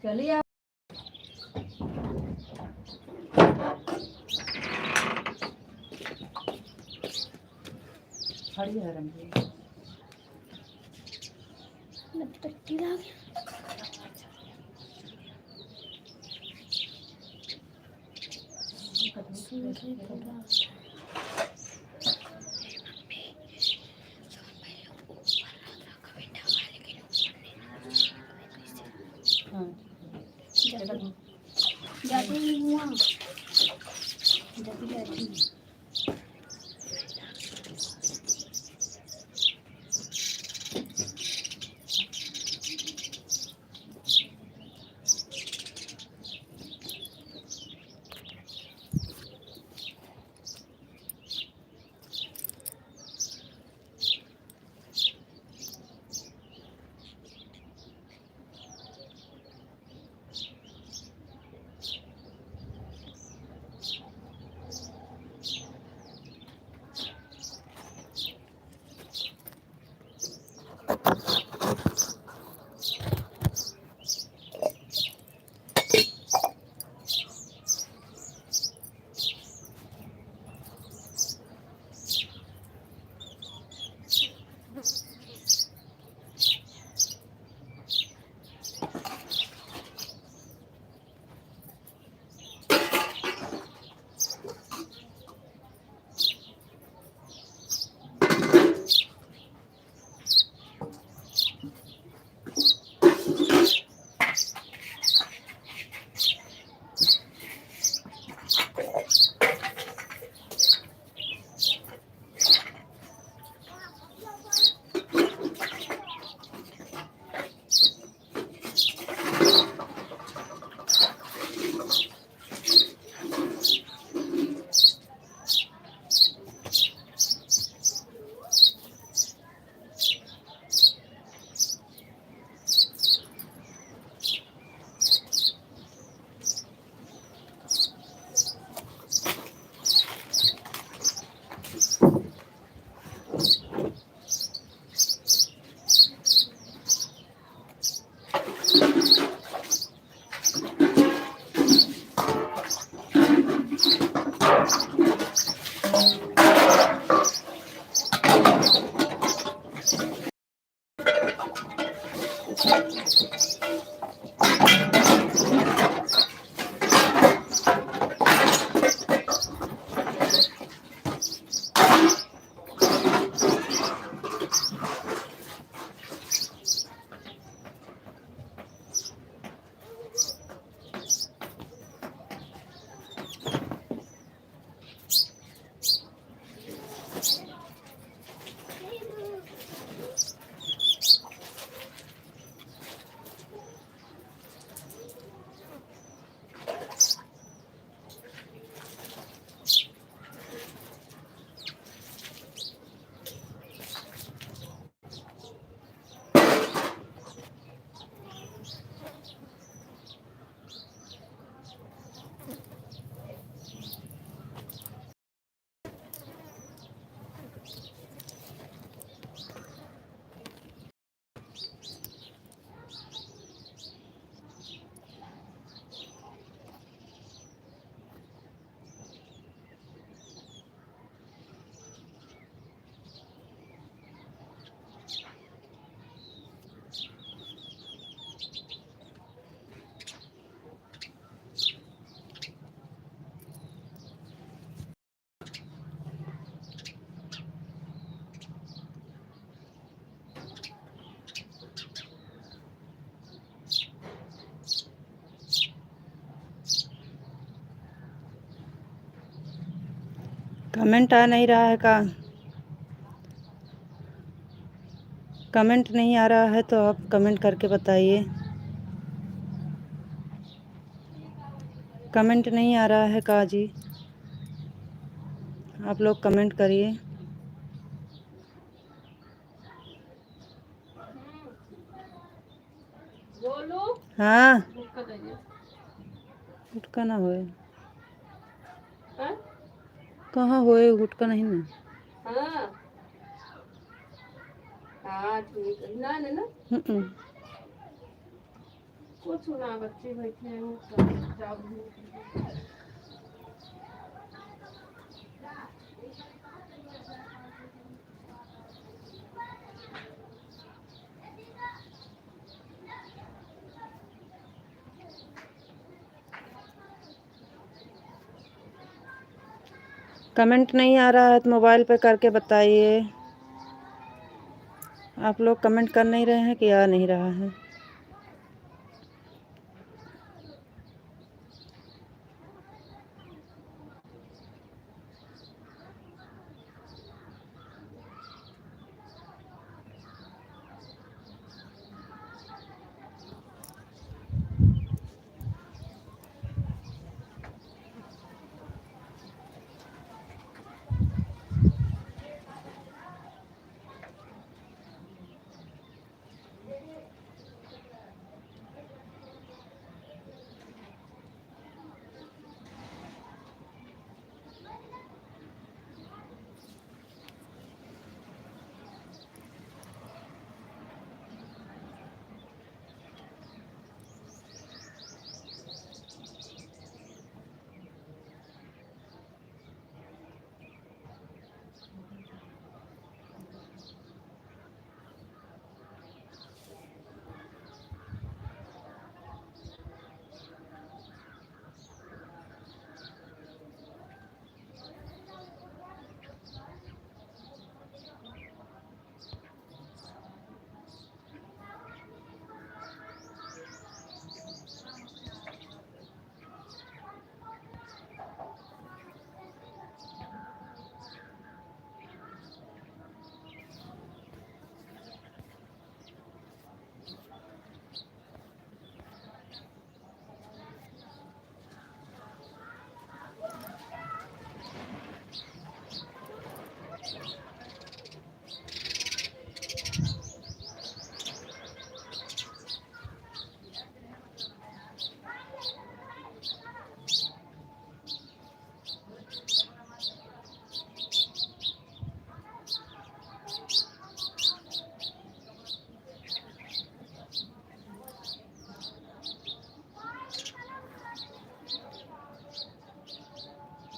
चलिए आप खड़ी है रंग पट्टी ला हाँ जाते ही हुआ जाती कमेंट आ नहीं रहा है का? कमेंट नहीं आ रहा है तो आप कमेंट करके बताइए। कमेंट नहीं आ रहा है काजी, आप लोग कमेंट करिए। हाँ, गुटका ना होए। कहाँ होए गुटका नहीं ना। हाँ ठीक है ना ना ना। कुछ ना बच्चे बैठे हैं। कमेंट नहीं आ रहा है तो मोबाइल पे करके बताइए। आप लोग कमेंट कर नहीं रहे हैं कि आ नहीं रहा है।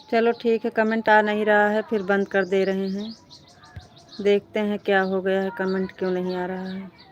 चलो ठीक है, कमेंट आ नहीं रहा है फिर बंद कर दे रहे हैं। देखते हैं क्या हो गया है, कमेंट क्यों नहीं आ रहा है।